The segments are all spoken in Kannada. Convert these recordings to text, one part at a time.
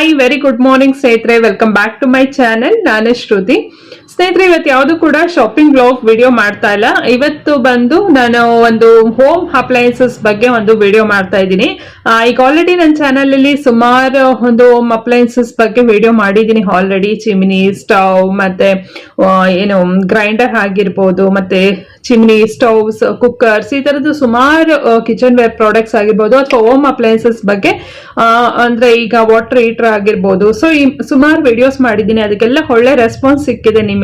ಹಾಯ್ ವೆರಿ ಗುಡ್ ಮಾರ್ನಿಂಗ್ ಸ್ನೇಹಿತರೆ, welcome back to my channel. ನಾನೇ ಶ್ರುತಿ. ಸ್ನೇಹಿತರೆ, ಇವತ್ತು ಯಾವುದು ಕೂಡ ಶಾಪಿಂಗ್ ಬ್ಲಾಗ್ ವಿಡಿಯೋ ಮಾಡ್ತಾ ಇಲ್ಲ. ಇವತ್ತು ಬಂದು ನಾನು ಒಂದು ಹೋಮ್ ಅಪ್ಲಯನ್ಸಸ್ ಬಗ್ಗೆ ಒಂದು ವಿಡಿಯೋ ಮಾಡ್ತಾ ಇದ್ದೀನಿ. ಈಗ ಆಲ್ರೆಡಿ ನನ್ನ ಚಾನೆಲ್ ಅಲ್ಲಿ ಸುಮಾರು ಒಂದು ಹೋಮ್ ಅಪ್ಲಯನ್ಸಸ್ ಬಗ್ಗೆ ವಿಡಿಯೋ ಮಾಡಿದ್ದೀನಿ ಆಲ್ರೆಡಿ. ಚಿಮಿನಿ, ಸ್ಟವ್, ಮತ್ತೆ ಏನು ಗ್ರೈಂಡರ್ ಆಗಿರ್ಬೋದು, ಮತ್ತೆ ಚಿಮ್ನಿ, ಸ್ಟವ್ಸ್, ಕುಕ್ಕರ್ಸ್, ಈ ತರದ್ದು ಸುಮಾರು ಕಿಚನ್ ವೇರ್ ಪ್ರಾಡಕ್ಟ್ಸ್ ಆಗಿರ್ಬೋದು ಅಥವಾ ಹೋಮ್ ಅಪ್ಲಯನ್ಸಸ್ ಬಗ್ಗೆ ಅಂದ್ರೆ ಈಗ ವಾಟರ್ ಹೀಟರ್ ಆಗಿರ್ಬೋದು. ಸೊ ಈ ಸುಮಾರು ವಿಡಿಯೋಸ್ ಮಾಡಿದ್ದೀನಿ, ಅದಕ್ಕೆಲ್ಲ ಒಳ್ಳೆ ರೆಸ್ಪಾನ್ಸ್ ಸಿಕ್ಕಿದೆ ನಿಮ್ಮಿಂದ.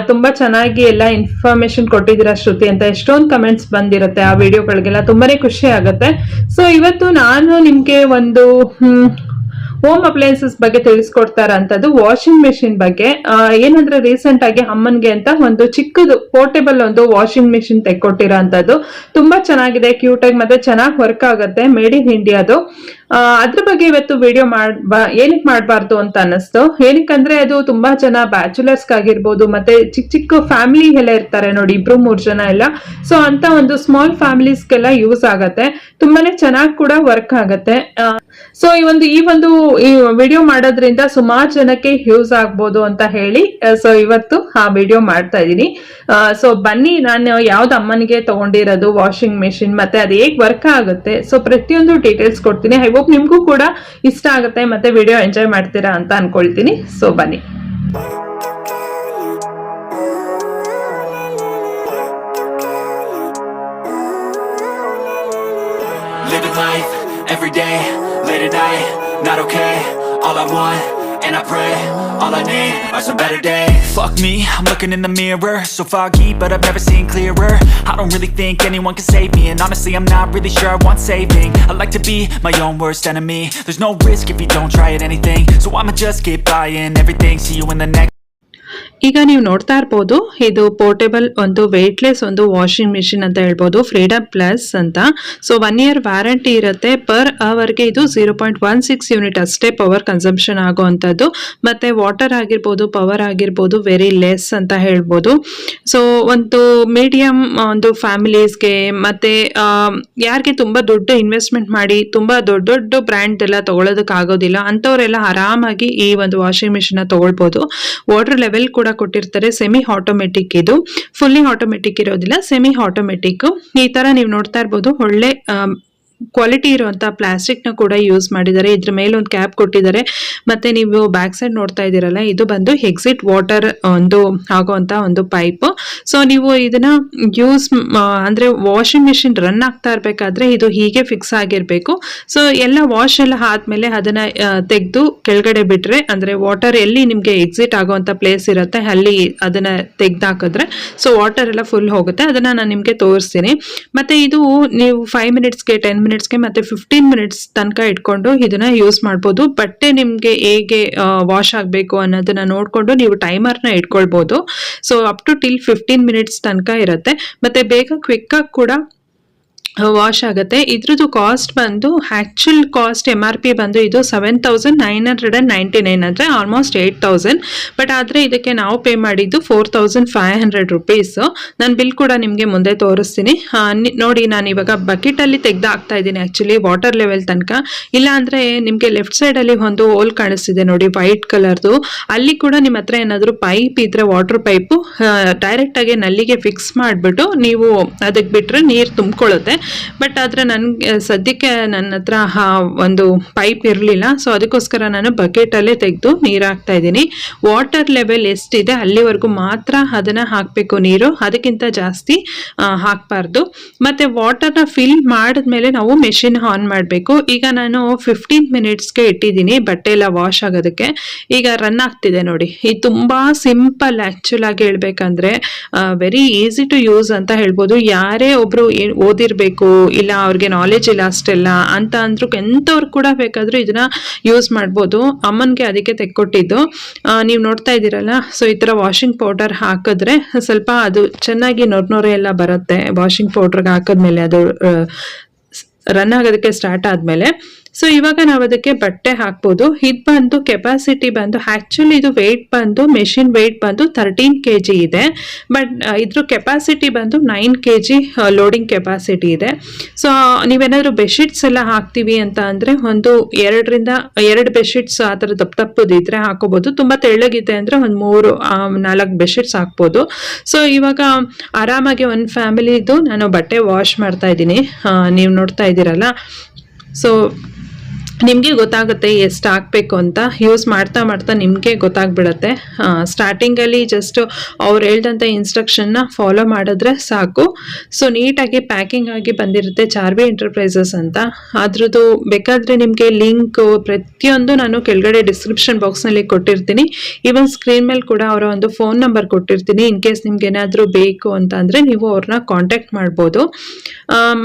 ತುಂಬಾ ಚೆನ್ನಾಗಿ ಎಲ್ಲ ಇನ್ಫಾರ್ಮೇಶನ್ ಕೊಟ್ಟಿದ್ದೀರಾ ಶ್ರುತಿ ಅಂತ ಎಷ್ಟೊಂದು ಕಮೆಂಟ್ಸ್ ಬಂದಿರುತ್ತೆ ಆ ವಿಡಿಯೋಗಳಿಗೆಲ್ಲ. ತುಂಬಾನೇ ಖುಷಿ ಆಗುತ್ತೆ. ಸೊ ಇವತ್ತು ನಾನು ನಿಮ್ಗೆ ಒಂದು ಹೋಮ್ ಅಪ್ಲಯನ್ಸಸ್ ಬಗ್ಗೆ ತಿಳಿಸ್ಕೊಡ್ತಾರ ಅಂತದ್ದು ವಾಷಿಂಗ್ ಮೆಷಿನ್ ಬಗ್ಗೆ. ಏನಂದ್ರೆ ರೀಸೆಂಟ್ ಆಗಿ ಅಮ್ಮನ್ಗೆ ಅಂತ ಒಂದು ಚಿಕ್ಕದು ಪೋರ್ಟೇಬಲ್ ಒಂದು ವಾಷಿಂಗ್ ಮೆಷಿನ್ ತೆಕ್ಕೊಟ್ಟಿರೋ ಅಂತದ್ದು. ತುಂಬಾ ಚೆನ್ನಾಗಿದೆ, ಕ್ಯೂಟ್ ಆಗಿ, ಮತ್ತೆ ಚೆನ್ನಾಗಿ ವರ್ಕ್ ಆಗುತ್ತೆ, ಮೇಡ್ ಇನ್ ಇಂಡಿಯಾದು. ಅದ್ರ ಬಗ್ಗೆ ಇವತ್ತು ವಿಡಿಯೋ ಏನಕ್ಕೆ ಮಾಡಬಾರ್ದು ಅಂತ ಅನ್ನಿಸ್ತು. ಏನಕ್ಕಂದ್ರೆ ಅದು ತುಂಬಾ ಜನ ಬ್ಯಾಚುಲರ್ಸ್ ಆಗಿರ್ಬೋದು, ಮತ್ತೆ ಚಿಕ್ಕ ಚಿಕ್ಕ ಫ್ಯಾಮಿಲಿ ಎಲ್ಲ ಇರ್ತಾರೆ ನೋಡಿ, 2-3 ಜನ ಎಲ್ಲ. ಸೊ ಅಂತ ಒಂದು ಸ್ಮಾಲ್ ಫ್ಯಾಮಿಲೀಸ್ಗೆಲ್ಲ ಯೂಸ್ ಆಗತ್ತೆ, ತುಂಬಾನೇ ಚೆನ್ನಾಗಿ ಕೂಡ ವರ್ಕ್ ಆಗತ್ತೆ. ಸೊ ಈ ಒಂದು ವಿಡಿಯೋ ಮಾಡೋದ್ರಿಂದ ಸುಮಾರು ಜನಕ್ಕೆ ಯೂಸ್ ಆಗ್ಬೋದು ಅಂತ ಹೇಳಿ ಸೊ ಇವತ್ತು ಆ ವಿಡಿಯೋ ಮಾಡ್ತಾ ಇದ್ದೀನಿ. ಸೊ ಬನ್ನಿ, ನಾನು ಯಾವ್ದು ಅಮ್ಮನಿಗೆ ತಗೊಂಡಿರೋದು ವಾಷಿಂಗ್ ಮೆಷಿನ್, ಮತ್ತೆ ಅದು ಹೇಗ್ ವರ್ಕ್ ಆಗುತ್ತೆ, ಸೊ ಪ್ರತಿಯೊಂದು ಡೀಟೇಲ್ಸ್ ಕೊಡ್ತೀನಿ. ಐ ಹೋಪ್ ನಿಮ್ಗೂ ಕೂಡ ಇಷ್ಟ ಆಗುತ್ತೆ ಮತ್ತೆ ವಿಡಿಯೋ ಎಂಜಾಯ್ ಮಾಡ್ತೀರಾ ಅಂತ ಅನ್ಕೊಳ್ತೀನಿ. ಸೊ ಬನ್ನಿ. Living life, every day, late at night, not okay. All I want, and I pray, all I need are some better days. Fuck me, I'm looking in the mirror, so foggy, but I've never seen clearer. I don't really think anyone can save me, and honestly I'm not really sure I want saving. I like to be my own worst enemy. There's no risk if you don't try at anything, so I'ma just keep buying everything. See you in the next. ಈಗ ನೀವು ನೋಡ್ತಾ ಇರ್ಬೋದು, ಇದು ಪೋರ್ಟೇಬಲ್ ಒಂದು ವೇಟ್ಲೆಸ್ ಒಂದು ವಾಷಿಂಗ್ ಮಿಷಿನ್ ಅಂತ ಹೇಳ್ಬೋದು, ಫ್ರೀಡಮ್ ಪ್ಲಸ್ ಅಂತ. ಸೊ 1 year ವ್ಯಾರಂಟಿ ಇರುತ್ತೆ. ಪರ್ ಅವರ್ಗೆ ಇದು 0.16 ಯೂನಿಟ್ ಅಷ್ಟೇ ಪವರ್ ಕನ್ಸಂಪ್ಷನ್ ಆಗುವಂಥದ್ದು. ಮತ್ತೆ ವಾಟರ್ ಆಗಿರ್ಬೋದು, ಪವರ್ ಆಗಿರ್ಬೋದು, ವೆರಿ ಲೆಸ್ ಅಂತ ಹೇಳ್ಬೋದು. ಸೊ ಒಂದು ಮೀಡಿಯಂ ಒಂದು ಫ್ಯಾಮಿಲೀಸ್ಗೆ, ಮತ್ತೆ ಯಾರಿಗೆ ತುಂಬಾ ದೊಡ್ಡ ಇನ್ವೆಸ್ಟ್ಮೆಂಟ್ ಮಾಡಿ ತುಂಬಾ ದೊಡ್ಡ ದೊಡ್ಡ ಬ್ರ್ಯಾಂಡ್ ಎಲ್ಲ ತಗೊಳ್ಳೋದಕ್ಕೆ ಆಗೋದಿಲ್ಲ ಅಂತವರೆಲ್ಲ ಆರಾಮಾಗಿ ಈ ಒಂದು ವಾಷಿಂಗ್ ಮಿಷಿನ್ ತಗೊಳ್ಬೋದು. ವಾಟರ್ ಲೆವೆಲ್ ಕೂಡ ಕೊಟ್ಟಿರ್ತಾರೆ. ಸೆಮಿ ಆಟೋಮೆಟಿಕ್, ಇದು ಫುಲ್ಲಿ ಆಟೋಮೆಟಿಕ್ ಇರೋದಿಲ್ಲ, ಸೆಮಿ ಆಟೋಮೆಟಿಕ್. ಈ ತರ ನೀವು ನೋಡ್ತಾ ಇರ್ಬೋದು, ಒಳ್ಳೆ ಕ್ವಾಲಿಟಿ ಇರುವಂತ ಪ್ಲಾಸ್ಟಿಕ್ ನ ಕೂಡ ಯೂಸ್ ಮಾಡಿದ್ದಾರೆ. ಇದ್ರ ಮೇಲೆ ಒಂದು ಕ್ಯಾಪ್ ಕೊಟ್ಟಿದ್ದಾರೆ. ಮತ್ತೆ ನೀವು ಬ್ಯಾಕ್ ಸೈಡ್ ನೋಡ್ತಾ ಇದ್ದೀರಲ್ಲ, ಇದು ಬಂದು ಎಕ್ಸಿಟ್ ವಾಟರ್ ಒಂದು ಆಗುವಂತ ಒಂದು ಪೈಪ್. ಸೊ ನೀವು ಇದನ್ನ ಯೂಸ್ ಅಂದ್ರೆ ವಾಷಿಂಗ್ ಮಿಷಿನ್ ರನ್ ಆಗ್ತಾ ಇರ್ಬೇಕಾದ್ರೆ ಇದು ಹೀಗೆ ಫಿಕ್ಸ್ ಆಗಿರ್ಬೇಕು. ಸೊ ಎಲ್ಲ ವಾಶ್ ಎಲ್ಲ ಆದ್ಮೇಲೆ ಅದನ್ನ ತೆಗೆದು ಕೆಳಗಡೆ ಬಿಟ್ರೆ, ಅಂದ್ರೆ ವಾಟರ್ ಎಲ್ಲಿ ನಿಮ್ಗೆ ಎಕ್ಸಿಟ್ ಆಗುವಂತ ಪ್ಲೇಸ್ ಇರುತ್ತೆ ಅಲ್ಲಿ ಅದನ್ನ ತೆಗ್ದಾಕಿದ್ರೆ ಸೊ ವಾಟರ್ ಎಲ್ಲ ಫುಲ್ ಹೋಗುತ್ತೆ. ಅದನ್ನ ನಾನು ನಿಮ್ಗೆ ತೋರಿಸ್ತೀನಿ. ಮತ್ತೆ ಇದು ನೀವು 5 ಮಿನಿಟ್ಸ್ಗೆ 10 ಮಿನಿಟ್ಸ್ಗೆ ಮತ್ತೆ 15 ಮಿನಿಟ್ಸ್ ತನಕ ಇಟ್ಕೊಂಡು ಇದನ್ನ ಯೂಸ್ ಮಾಡ್ಬೋದು. ಬಟ್ಟೆ ನಿಮ್ಗೆ ಹೇಗೆ ವಾಶ್ ಆಗಬೇಕು ಅನ್ನೋದನ್ನ ನೋಡ್ಕೊಂಡು ನೀವು ಟೈಮರ್ನ ಇಟ್ಕೊಳ್ಬೋದು. So up to till 15 minutes ತನಕ ಇರುತ್ತೆ. ಮತ್ತೆ ಬೇಗ ಕ್ವಿಕ್ ಆಗಿ ಕೂಡ ವಾಶ್ ಆಗುತ್ತೆ. ಇದ್ರದ್ದು ಕಾಸ್ಟ್ ಬಂದು ಆಕ್ಚುಲ್ ಕಾಸ್ಟ್ MRP ಬಂದು ಇದು 7,999, ಅಂದ್ರೆ ಆಲ್ಮೋಸ್ಟ್ 8,000. ಬಟ್ ಆದ್ರೆ ಇದಕ್ಕೆ ನಾವು ಪೇ ಮಾಡಿದ್ದು 4,500 rupees. ನಾನು ಬಿಲ್ ಕೂಡ ನಿಮ್ಗೆ ಮುಂದೆ ತೋರಿಸ್ತೀನಿ. ನೋಡಿ, ನಾನು ಇವಾಗ ಬಕೆಟ್ ಅಲ್ಲಿ ತೆಗ್ದು ಹಾಕ್ತಾ ಇದ್ದೀನಿ ಆಕ್ಚುಲಿ ವಾಟರ್ ಲೆವೆಲ್ ತನಕ. ಇಲ್ಲ ಅಂದ್ರೆ ನಿಮ್ಗೆ ಲೆಫ್ಟ್ ಸೈಡ್ ಅಲ್ಲಿ ಒಂದು ಹೋಲ್ ಕಾಣಿಸ್ತಿದೆ ನೋಡಿ, ವೈಟ್ ಕಲರ್ದು. ಅಲ್ಲಿ ಕೂಡ ನಿಮ್ಮ ಹತ್ರ ಏನಾದ್ರು ಪೈಪ್ ಇದ್ರೆ, ವಾಟರ್ ಪೈಪ್ ಡೈರೆಕ್ಟ್ ಆಗಿ ನಲ್ಲಿಗೆ ಫಿಕ್ಸ್ ಮಾಡ್ಬಿಟ್ಟು ನೀವು ಅದಕ್ಕೆ ಬಿಟ್ರೆ ನೀರು ತುಂಬಿಕೊಳ್ಳುತ್ತೆ. ಬಟ್ ಆದ್ರೆ ನನ್ಗೆ ಸದ್ಯಕ್ಕೆ ನನ್ನ ಹತ್ರ ಒಂದು ಪೈಪ್ ಇರಲಿಲ್ಲ. ಸೊ ಅದಕ್ಕೋಸ್ಕರ ನಾನು ಬಕೆಟ್ ಅಲ್ಲೇ ತೆಗೆದು ನೀರು ಹಾಕ್ತಾ ಇದ್ದೀನಿ. ವಾಟರ್ ಲೆವೆಲ್ ಎಷ್ಟಿದೆ ಅಲ್ಲಿವರೆಗೂ ಮಾತ್ರ ಅದನ್ನ ಹಾಕ್ಬೇಕು ನೀರು, ಅದಕ್ಕಿಂತ ಜಾಸ್ತಿ ಹಾಕ್ಬಾರ್ದು. ಮತ್ತೆ ವಾಟರ್ನ ಫಿಲ್ ಮಾಡಿದ್ಮೇಲೆ ನಾವು ಮೆಷಿನ್ ಆನ್ ಮಾಡಬೇಕು. ಈಗ ನಾನು 15 ಮಿನಿಟ್ಸ್ಗೆ ಇಟ್ಟಿದ್ದೀನಿ ಬಟ್ಟೆ ಎಲ್ಲ ವಾಶ್ ಆಗೋದಕ್ಕೆ. ಈಗ ರನ್ ಆಗ್ತಿದೆ ನೋಡಿ. ಇದು ತುಂಬಾ ಸಿಂಪಲ್ ಆಕ್ಚುಲ್ ಆಗಿ ಹೇಳ್ಬೇಕಂದ್ರೆ, ವೆರಿ ಈಸಿ ಟು ಯೂಸ್ ಅಂತ ಹೇಳ್ಬೋದು. ಯಾರೇ ಒಬ್ರು ಓದಿರ್ಬೇಕು, ಇಲ್ಲ ಅವ್ರಿಗೆ ನಾಲೆಜ್ ಇಲ್ಲ ಅಷ್ಟೆಲ್ಲ ಅಂತ ಅಂದ್ರು ಎಂತವ್ರು ಕೂಡ ಬೇಕಾದ್ರೂ ಇದನ್ನ ಯೂಸ್ ಮಾಡ್ಬೋದು. ಅಮ್ಮನ್ಗೆ ಅದಕ್ಕೆ ತೆಕ್ಕೊಟ್ಟಿದ್ದು. ನೀವು ನೋಡ್ತಾ ಇದ್ದೀರಲ್ಲ, ಸೊ ಈ ತರ ವಾಷಿಂಗ್ ಪೌಡರ್ ಹಾಕಿದ್ರೆ ಸ್ವಲ್ಪ ಅದು ಚೆನ್ನಾಗಿ ನೊರೆ ಎಲ್ಲ ಬರುತ್ತೆ. ವಾಷಿಂಗ್ ಪೌಡರ್ಗೆ ಹಾಕಿದ್ಮೇಲೆ ಅದು ರನ್ ಆಗೋದಕ್ಕೆ ಸ್ಟಾರ್ಟ್ ಆದ್ಮೇಲೆ ಸೊ ಇವಾಗ ನಾವು ಅದಕ್ಕೆ ಬಟ್ಟೆ ಹಾಕ್ಬೋದು. ಇದು ಬಂದು ಕೆಪಾಸಿಟಿ ಬಂದು ಆಕ್ಚುಲಿ ಇದು ವೆಯ್ಟ್ ಬಂದು ಮೆಷಿನ್ ವೆಯ್ಟ್ ಬಂದು 13 kg ಇದೆ. ಬಟ್ ಇದ್ರ ಕೆಪಾಸಿಟಿ ಬಂದು 9 kg ಲೋಡಿಂಗ್ ಕೆಪಾಸಿಟಿ ಇದೆ. ಸೊ ನೀವೇನಾದ್ರು ಬೆಡ್ಶೀಟ್ಸ್ ಎಲ್ಲ ಹಾಕ್ತೀವಿ ಅಂತ ಅಂದ್ರೆ ಒಂದು 2 ಬೆಡ್ಶೀಟ್ಸ್ ಆ ಥರ ತಪ್ಪದಿದ್ರೆ ಹಾಕೋಬಹುದು. ತುಂಬಾ ತೆಳ್ಳಗಿದೆ ಅಂದ್ರೆ ಒಂದು 3-4 ಬೆಡ್ಶೀಟ್ಸ್ ಹಾಕ್ಬೋದು. ಸೊ ಇವಾಗ ಆರಾಮಾಗಿ ಒಂದು ಫ್ಯಾಮಿಲಿದು ನಾನು ಬಟ್ಟೆ ವಾಶ್ ಮಾಡ್ತಾ ಇದ್ದೀನಿ, ನೀವು ನೋಡ್ತಾ ಇದ್ದೀರಲ್ಲ. ಸೊ ನಿಮಗೆ ಗೊತ್ತಾಗುತ್ತೆ ಎಷ್ಟು ಹಾಕಬೇಕು ಅಂತ. ಯೂಸ್ ಮಾಡ್ತಾ ಮಾಡ್ತಾ ನಿಮಗೆ ಗೊತ್ತಾಗ್ಬಿಡುತ್ತೆ. ಸ್ಟಾರ್ಟಿಂಗಲ್ಲಿ ಜಸ್ಟ್ ಅವ್ರು ಹೇಳ್ದಂಥ ಇನ್ಸ್ಟ್ರಕ್ಷನ್ನ ಫಾಲೋ ಮಾಡಿದ್ರೆ ಸಾಕು. ಸೊ ನೀಟಾಗಿ ಪ್ಯಾಕಿಂಗ್ ಆಗಿ ಬಂದಿರುತ್ತೆ ಚಾರ್ವಿ ಎಂಟರ್ಪ್ರೈಸಸ್ ಅಂತ. ಅದ್ರದ್ದು ಬೇಕಾದರೆ ನಿಮಗೆ ಲಿಂಕ್ ಪ್ರತಿಯೊಂದು ನಾನು ಕೆಳಗಡೆ ಡಿಸ್ಕ್ರಿಪ್ಷನ್ ಬಾಕ್ಸ್ನಲ್ಲಿ ಕೊಟ್ಟಿರ್ತೀನಿ. ಈವನ್ ಸ್ಕ್ರೀನ್ ಮೇಲೆ ಕೂಡ ಅವರ ಒಂದು ಫೋನ್ ನಂಬರ್ ಕೊಟ್ಟಿರ್ತೀನಿ. ಇನ್ ಕೇಸ್ ನಿಮ್ಗೆ ಏನಾದರೂ ಬೇಕು ಅಂತ ಅಂದರೆ ನೀವು ಅವ್ರನ್ನ ಕಾಂಟ್ಯಾಕ್ಟ್ ಮಾಡ್ಬೋದು.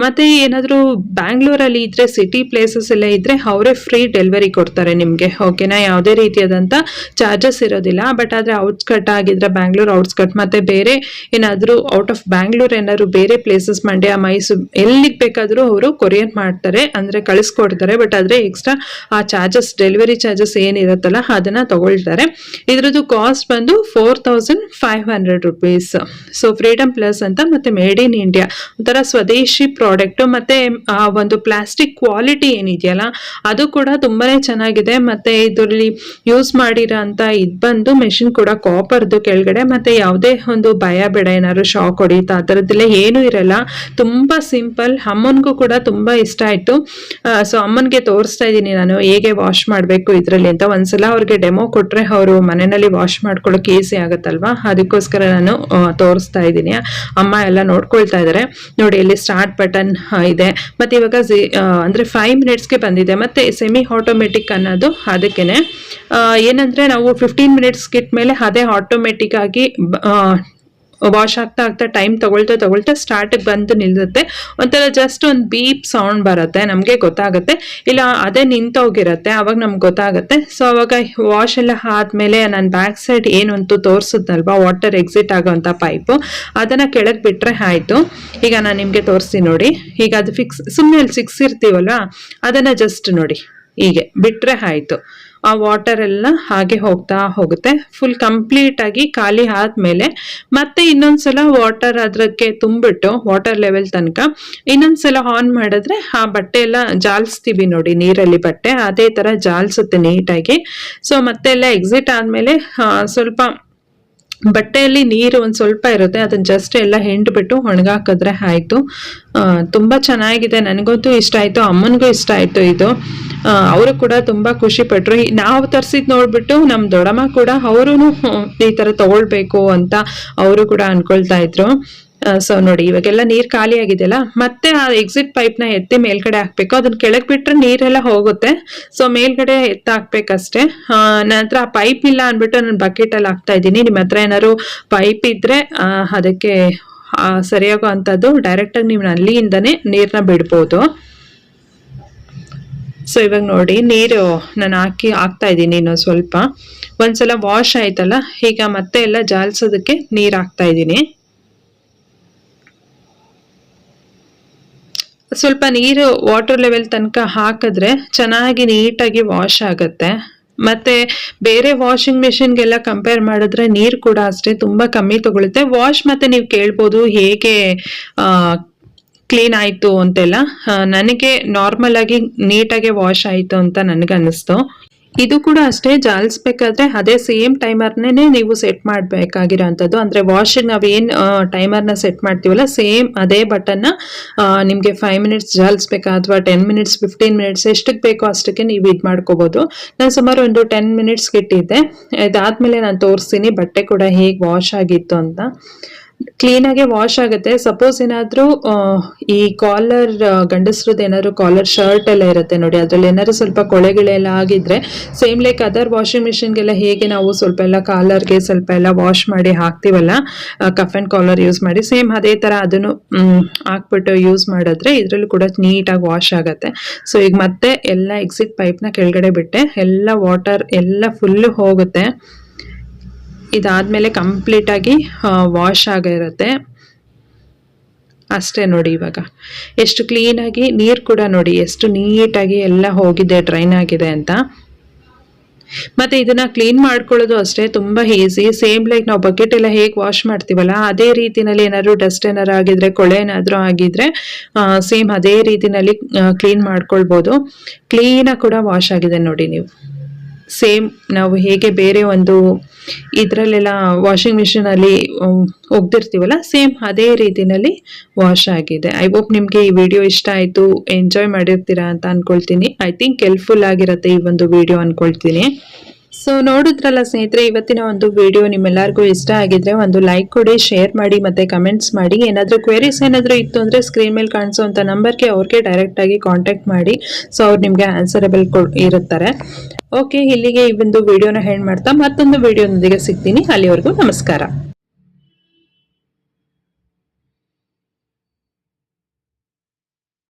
ಮತ್ತು ಏನಾದರೂ ಬ್ಯಾಂಗ್ಳೂರಲ್ಲಿ ಇದ್ದರೆ, ಸಿಟಿ ಪ್ಲೇಸಸ್ ಎಲ್ಲ ಇದ್ದರೆ ಅವರೇ ಫ್ರೀ ಡೆಲಿವರಿ ಕೊಡ್ತಾರೆ ನಿಮಗೆ. ಓಕೆನಾ, ಯಾವುದೇ ರೀತಿಯಾದಂಥ ಚಾರ್ಜಸ್ ಇರೋದಿಲ್ಲ. ಬಟ್ ಆದರೆ ಔಟ್ಸ್ಕಟ್ ಆಗಿದ್ರೆ ಬ್ಯಾಂಗ್ಳೂರ್ ಔಟ್ಸ್ಕಟ್ ಮತ್ತು ಬೇರೆ ಏನಾದರೂ ಔಟ್ ಆಫ್ ಬ್ಯಾಂಗ್ಳೂರ್ ಏನಾದರೂ ಬೇರೆ ಪ್ಲೇಸಸ್, ಮಂಡ್ಯ, ಮೈಸೂರು ಎಲ್ಲಿಗೆ ಬೇಕಾದರೂ ಅವರು ಕೊರಿಯರ್ ಮಾಡ್ತಾರೆ, ಅಂದರೆ ಕಳಿಸ್ಕೊಡ್ತಾರೆ. ಬಟ್ ಆದರೆ ಎಕ್ಸ್ಟ್ರಾ ಆ ಚಾರ್ಜಸ್, ಡೆಲಿವರಿ ಚಾರ್ಜಸ್ ಏನಿರುತ್ತಲ್ಲ ಅದನ್ನು ತಗೊಳ್ತಾರೆ. ಇದ್ರದ್ದು ಕಾಸ್ಟ್ ಬಂದು 4500 rupees. ಸೊ ಫ್ರೀಡಮ್ ಪ್ಲಸ್ ಅಂತ ಮತ್ತು ಮೇಡ್ ಇನ್ ಇಂಡಿಯಾ ಒಂಥರ ಸ್ವದೇಶಿ ಪ್ರಾಡಕ್ಟ್. ಮತ್ತೆ ಆ ಒಂದು ಪ್ಲಾಸ್ಟಿಕ್ ಕ್ವಾಲಿಟಿ ಏನಿದೆಯಲ್ಲ ಅದು ಕೂಡ ತುಂಬಾನೇ ಚೆನ್ನಾಗಿದೆ. ಮತ್ತೆ ಇದರಲ್ಲಿ ಯೂಸ್ ಮಾಡಿರೋ ಅಂತ ಇದು ಬಂದು ಮೆಷಿನ್ ಕೂಡ ಕಾಪರ್ದು ಕೆಳಗಡೆ. ಮತ್ತೆ ಯಾವುದೇ ಒಂದು ಭಯ ಬೇಡ, ಏನಾದ್ರು ಶಾಕ್ ಹೊಡಿತಾ ಆ ಥರದ್ದೆಲ್ಲ ಏನೂ ಇರಲ್ಲ. ತುಂಬಾ ಸಿಂಪಲ್. ಅಮ್ಮನಿಗೂ ಕೂಡ ತುಂಬಾ ಇಷ್ಟ ಆಯ್ತು. ಸೊ ಅಮ್ಮನಿಗೆ ತೋರಿಸ್ತಾ ಇದ್ದೀನಿ ನಾನು ಹೇಗೆ ವಾಶ್ ಮಾಡಬೇಕು ಇದರಲ್ಲಿ ಅಂತ. ಒಂದ್ಸಲ ಅವ್ರಿಗೆ ಡೆಮೋ ಕೊಟ್ರೆ ಅವರು ಮನೆಯಲ್ಲಿ ವಾಶ್ ಮಾಡ್ಕೊಳ್ಳೋಕೆ ಈಸಿ ಆಗುತ್ತಲ್ವಾ, ಅದಕ್ಕೋಸ್ಕರ ನಾನು ತೋರಿಸ್ತಾ ಇದ್ದೀನಿ. ಅಮ್ಮ ಎಲ್ಲ ನೋಡ್ಕೊಳ್ತಾ ಇದ್ದಾರೆ. ನೋಡಿ, ಇಲ್ಲಿ ಸ್ಟಾರ್ಟ್ ಬಟನ್ ಇದೆ. ಮತ್ತೆ ಇವಾಗ ಅಂದ್ರೆ 5 minutesಗೆ ಬಂದಿದೆ. ಮತ್ತೆ ಸೆಮಿ ಆಟೋಮೆಟಿಕ್ ಅನ್ನೋದು ಅದಕ್ಕೇನೆ. ಏನಂದ್ರೆ ನಾವು 15 minutes ಗಿಟ್ಟ ಮೇಲೆ ಅದೇ ಆಟೋಮೆಟಿಕ್ ಆಗಿ ವಾಶ್ ಆಗ್ತಾ ಆಗ್ತಾ ಟೈಮ್ ತಗೊಳ್ತಾ ಸ್ಟಾರ್ಟಿಗೆ ಬಂದು ನಿಲ್ಲುತ್ತೆ. ಒಂಥರ ಜಸ್ಟ್ ಒಂದು ಬೀಪ್ ಸೌಂಡ್ ಬರುತ್ತೆ, ನಮಗೆ ಗೊತ್ತಾಗುತ್ತೆ. ಇಲ್ಲ ಅದೇ ನಿಂತೋಗಿರುತ್ತೆ, ಅವಾಗ ನಮ್ಗೆ ಗೊತ್ತಾಗುತ್ತೆ. ಸೊ ಅವಾಗ ವಾಶ್ ಎಲ್ಲ ಆದ್ಮೇಲೆ ನಾನು ಬ್ಯಾಕ್ ಸೈಡ್ ಏನಂತೂ ತೋರಿಸಿದ್ನಲ್ವಾ, ವಾಟರ್ ಎಕ್ಸಿಟ್ ಆಗೋಂಥ ಪೈಪು, ಅದನ್ನು ಕೆಳಗೆ ಬಿಟ್ಟರೆ ಆಯಿತು. ಈಗ ನಾನು ನಿಮಗೆ ತೋರಿಸ್ತೀನಿ ನೋಡಿ. ಈಗ ಅದು ಸುಮ್ಮನೆ ಅಲ್ಲಿ ಸಿಕ್ಸಿರ್ತೀವಲ್ವ, ಅದನ್ನು ಜಸ್ಟ್ ನೋಡಿ ಹೀಗೆ ಬಿಟ್ಟರೆ ಆಯಿತು. ಆ ವಾಟರ್ ಎಲ್ಲ ಹಾಗೆ ಹೋಗ್ತಾ ಹೋಗುತ್ತೆ. ಫುಲ್ ಕಂಪ್ಲೀಟ್ ಆಗಿ ಖಾಲಿ ಆದ್ಮೇಲೆ ಮತ್ತೆ ಇನ್ನೊಂದ್ಸಲ ವಾಟರ್ ಅದಕ್ಕೆ ತುಂಬಿಟ್ಟು ವಾಟರ್ ಲೆವೆಲ್ ತನಕ ಇನ್ನೊಂದ್ಸಲ ಆನ್ ಮಾಡಿದ್ರೆ ಆ ಬಟ್ಟೆ ಎಲ್ಲ ಜಾಲಿಸ್ತೀವಿ ನೋಡಿ ನೀರಲ್ಲಿ, ಬಟ್ಟೆ ಅದೇ ತರ ಜಾಲಿಸುತ್ತೆ ನೀಟಾಗಿ. ಸೊ ಮತ್ತೆ ಎಲ್ಲ ಎಕ್ಸಿಟ್ ಆದ್ಮೇಲೆ ಸ್ವಲ್ಪ ಬಟ್ಟೆಯಲ್ಲಿ ನೀರು ಒಂದು ಸ್ವಲ್ಪ ಇರುತ್ತೆ, ಅದನ್ನ ಜಸ್ಟ್ ಎಲ್ಲ ಹಿಂಡ್ಬಿಟ್ಟು ಒಣಗಾಕಿದ್ರೆ ಆಯಿತು. ತುಂಬ ಚೆನ್ನಾಗಿದೆ, ನನಗಂತೂ ಇಷ್ಟ ಆಯಿತು, ಅಮ್ಮನಿಗೂ ಇಷ್ಟ ಆಯಿತು ಇದು. ಅವರು ಕೂಡ ತುಂಬ ಖುಷಿ ಪಟ್ಟರು. ನಾವು ತರಿಸಿದ್ ನೋಡ್ಬಿಟ್ಟು ನಮ್ಮ ದೊಡ್ಡಮ್ಮ ಕೂಡ ಅವರು ಈ ಥರ ತಗೊಳ್ಬೇಕು ಅಂತ ಅವರು ಕೂಡ ಅನ್ಕೊಳ್ತಾ ಇದ್ರು. ಸೊ ನೋಡಿ, ಇವಾಗೆಲ್ಲ ನೀರು ಖಾಲಿ ಆಗಿದೆಯಲ್ಲ, ಮತ್ತೆ ಆ ಎಕ್ಸಿಟ್ ಪೈಪ್ನ ಎತ್ತಿ ಮೇಲ್ಗಡೆ ಹಾಕ್ಬೇಕು. ಅದನ್ನ ಕೆಳಗೆ ಬಿಟ್ರೆ ನೀರೆಲ್ಲ ಹೋಗುತ್ತೆ. ಸೊ ಮೇಲ್ಗಡೆ ಎತ್ತ ಹಾಕ್ಬೇಕಷ್ಟೇ. ನಂತರ ಆ ಪೈಪ್ ಇಲ್ಲ ಅಂದ್ಬಿಟ್ಟು ನಾನು ಬಕೆಟಲ್ಲಿ ಹಾಕ್ತಾ ಇದ್ದೀನಿ. ನಿಮ್ಮ ಹತ್ರ ಏನಾದ್ರು ಪೈಪ್ ಇದ್ರೆ ಅದಕ್ಕೆ ಸರಿಯಾಗೋ ಅಂಥದ್ದು ಡೈರೆಕ್ಟಾಗಿ ನೀವು ಅಲ್ಲಿಂದನೇ ನೀರನ್ನ ಬಿಡ್ಬೋದು. ಸೊ ಇವಾಗ ನೋಡಿ, ನೀರು ನಾನು ಹಾಕ್ತಾ ಇದ್ದೀನಿ ಇನ್ನೊಂದು ಸ್ವಲ್ಪ. ಒಂದ್ಸಲ ವಾಶ್ ಆಯ್ತಲ್ಲ, ಈಗ ಮತ್ತೆ ಎಲ್ಲ ಜಾಲಿಸೋದಕ್ಕೆ ನೀರು ಹಾಕ್ತಾ ಇದ್ದೀನಿ. ಸ್ವಲ್ಪ ನೀರು ವಾಟರ್ ಲೆವೆಲ್ ತನಕ ಹಾಕಿದ್ರೆ ಚೆನ್ನಾಗಿ ನೀಟಾಗಿ ವಾಶ್ ಆಗುತ್ತೆ. ಮತ್ತೆ ಬೇರೆ ವಾಷಿಂಗ್ ಮೆಷಿನ್ಗೆಲ್ಲ ಕಂಪೇರ್ ಮಾಡಿದ್ರೆ ನೀರು ಕೂಡ ಅಷ್ಟೇ ತುಂಬಾ ಕಮ್ಮಿ ತಗೊಳುತ್ತೆ ವಾಶ್. ಮತ್ತೆ ನೀವು ಕೇಳ್ಬೋದು ಹೇಗೆ ಕ್ಲೀನ್ ಆಯಿತು ಅಂತೆಲ್ಲ. ನನಗೆ ನಾರ್ಮಲ್ ಆಗಿ ನೀಟಾಗಿ ವಾಶ್ ಆಯಿತು ಅಂತ ನನಗನ್ನಿಸ್ತು. ಇದು ಕೂಡ ಅಷ್ಟೇ, ಜಾಲಿಸ್ಬೇಕಾದ್ರೆ ಅದೇ ಸೇಮ್ ಟೈಮರ್ನೇ ನೀವು ಸೆಟ್ ಮಾಡಬೇಕಾಗಿರೋ ಅಂಥದ್ದು. ಅಂದರೆ ವಾಶಿಗೆ ನಾವೇನು ಟೈಮರ್ನ ಸೆಟ್ ಮಾಡ್ತೀವಲ್ಲ, ಸೇಮ್ ಅದೇ ಬಟನ್ನ ನಿಮಗೆ 5 minutes ಜಾಲಿಸ್ಬೇಕಾ ಅಥವಾ 10 minutes 15 minutes ಎಷ್ಟಕ್ಕೆ ಬೇಕೋ ಅಷ್ಟಕ್ಕೆ ನೀವು ಇದು ಮಾಡ್ಕೋಬೋದು. ನಾನು ಸುಮಾರು ಒಂದು 10 minutes ಇಟ್ಟಿದ್ದೆ. ಇದಾದಮೇಲೆ ನಾನು ತೋರಿಸ್ತೀನಿ ಬಟ್ಟೆ ಕೂಡ ಹೇಗೆ ವಾಶ್ ಆಗಿತ್ತು ಅಂತ. ಕ್ಲೀನಾಗೆ ವಾಶ್ ಆಗುತ್ತೆ. ಸಪೋಸ್ ಏನಾದರೂ ಈ ಕಾಲರ್ ಗಂಡಸ್ರದ್ದು ಏನಾದ್ರು ಕಾಲರ್ ಶರ್ಟ್ ಎಲ್ಲ ಇರುತ್ತೆ ನೋಡಿ, ಅದ್ರಲ್ಲಿ ಏನಾದ್ರು ಸ್ವಲ್ಪ ಕೊಳೆಗಳೆಲ್ಲ ಆಗಿದ್ರೆ ಸೇಮ್ ಲೈಕ್ ಅದರ್ ವಾಷಿಂಗ್ ಮಿಷಿನ್ಗೆಲ್ಲ ಹೇಗೆ ನಾವು ಸ್ವಲ್ಪ ಎಲ್ಲ ಕಾಲರ್ಗೆ ಸ್ವಲ್ಪ ಎಲ್ಲ ವಾಶ್ ಮಾಡಿ ಹಾಕ್ತೀವಲ್ಲ, ಕಫ್ ಆ್ಯಂಡ್ ಕಾಲರ್ ಯೂಸ್ ಮಾಡಿ, ಸೇಮ್ ಅದೇ ಥರ ಅದನ್ನು ಹಾಕ್ಬಿಟ್ಟು ಯೂಸ್ ಮಾಡಿದ್ರೆ ಇದರಲ್ಲೂ ಕೂಡ ನೀಟಾಗಿ ವಾಶ್ ಆಗುತ್ತೆ. ಸೊ ಈಗ ಮತ್ತೆ ಎಲ್ಲ ಎಕ್ಸಿಟ್ ಪೈಪ್ನ ಕೆಳಗಡೆ ಬಿಟ್ಟೆ, ಎಲ್ಲ ವಾಟರ್ ಎಲ್ಲ ಫುಲ್ಲು ಹೋಗುತ್ತೆ. ಇದಾದ್ಮೇಲೆ ಕಂಪ್ಲೀಟಾಗಿ ವಾಶ್ ಆಗಿರುತ್ತೆ. ಅಷ್ಟೇ ನೋಡಿ. ಇವಾಗ ಎಷ್ಟು ಕ್ಲೀನಾಗಿ ನೀರು ಕೂಡ ನೋಡಿ ಎಷ್ಟು ನೀಟಾಗಿ ಎಲ್ಲ ಹೋಗಿದೆ, ಡ್ರೈನ್ ಆಗಿದೆ ಅಂತ. ಮತ್ತೆ ಇದನ್ನ ಕ್ಲೀನ್ ಮಾಡ್ಕೊಳ್ಳೋದು ಅಷ್ಟೇ ತುಂಬಾ ಈಸಿ. ಸೇಮ್ ಲೈಕ್ ನಾವು ಬಕೆಟ್ ಎಲ್ಲ ಹೇಗೆ ವಾಶ್ ಮಾಡ್ತೀವಲ್ಲ ಅದೇ ರೀತಿನಲ್ಲಿ ಏನಾದ್ರು ಡಸ್ಟ್ ಏನಾರು ಆಗಿದ್ರೆ, ಕೊಳೆ ಏನಾದ್ರು ಆಗಿದ್ರೆ ಸೇಮ್ ಅದೇ ರೀತಿನಲ್ಲಿ ಕ್ಲೀನ್ ಮಾಡ್ಕೊಳ್ಬೋದು. ಕ್ಲೀನಾಗಿ ಕೂಡ ವಾಶ್ ಆಗಿದೆ ನೋಡಿ ನೀವು. ಸೇಮ್ ನಾವು ಹೇಗೆ ಬೇರೆ ಒಂದು ಇದರಲ್ಲೆಲ್ಲ ವಾಷಿಂಗ್ ಮಿಷಿನಲ್ಲಿ ಒಗ್ದಿರ್ತೀವಲ್ಲ ಸೇಮ್ ಅದೇ ರೀತಿನಲ್ಲಿ ವಾಶ್ ಆಗಿದೆ. ಐ ಹೋಪ್ ನಿಮಗೆ ಈ ವಿಡಿಯೋ ಇಷ್ಟ ಆಯಿತು, ಎಂಜಾಯ್ ಮಾಡಿರ್ತೀರಾ ಅಂತ ಅನ್ಕೊಳ್ತೀನಿ. ಐ ಥಿಂಕ್ ಹೆಲ್ಪ್ಫುಲ್ ಆಗಿರುತ್ತೆ ಈ ಒಂದು ವಿಡಿಯೋ ಅನ್ಕೊಳ್ತೀನಿ. ಸೊ ನೋಡಿದ್ರಲ್ಲ ಸ್ನೇಹಿತರೆ, ಇವತ್ತಿನ ಒಂದು ವಿಡಿಯೋ ನಿಮ್ಮೆಲ್ಲರಿಗೂ ಇಷ್ಟ ಆಗಿದ್ರೆ ಒಂದು ಲೈಕ್ ಕೊಡಿ, ಶೇರ್ ಮಾಡಿ ಮತ್ತೆ ಕಮೆಂಟ್ಸ್ ಮಾಡಿ. ಏನಾದರೂ ಕ್ವೆರೀಸ್ ಏನಾದರೂ ಇತ್ತು ಅಂದರೆ ಸ್ಕ್ರೀನ್ ಮೇಲೆ ಕಾಣಿಸೋಂಥ ನಂಬರ್ಗೆ ಅವ್ರಿಗೆ ಡೈರೆಕ್ಟಾಗಿ ಕಾಂಟ್ಯಾಕ್ಟ್ ಮಾಡಿ. ಸೊ ಅವ್ರು ನಿಮಗೆ ಆನ್ಸರಬಲ್ ಇರುತ್ತಾರೆ. ಓಕೆ, ಇಲ್ಲಿಗೆ ಈ ಒಂದು ವಿಡಿಯೋನ ಹೆಂಡ್ ಮಾಡ್ತಾ ಮತ್ತೊಂದು ವಿಡಿಯೋದೊಂದಿಗೆ ಸಿಗ್ತೀನಿ. ಅಲ್ಲಿವರೆಗೂ ನಮಸ್ಕಾರ.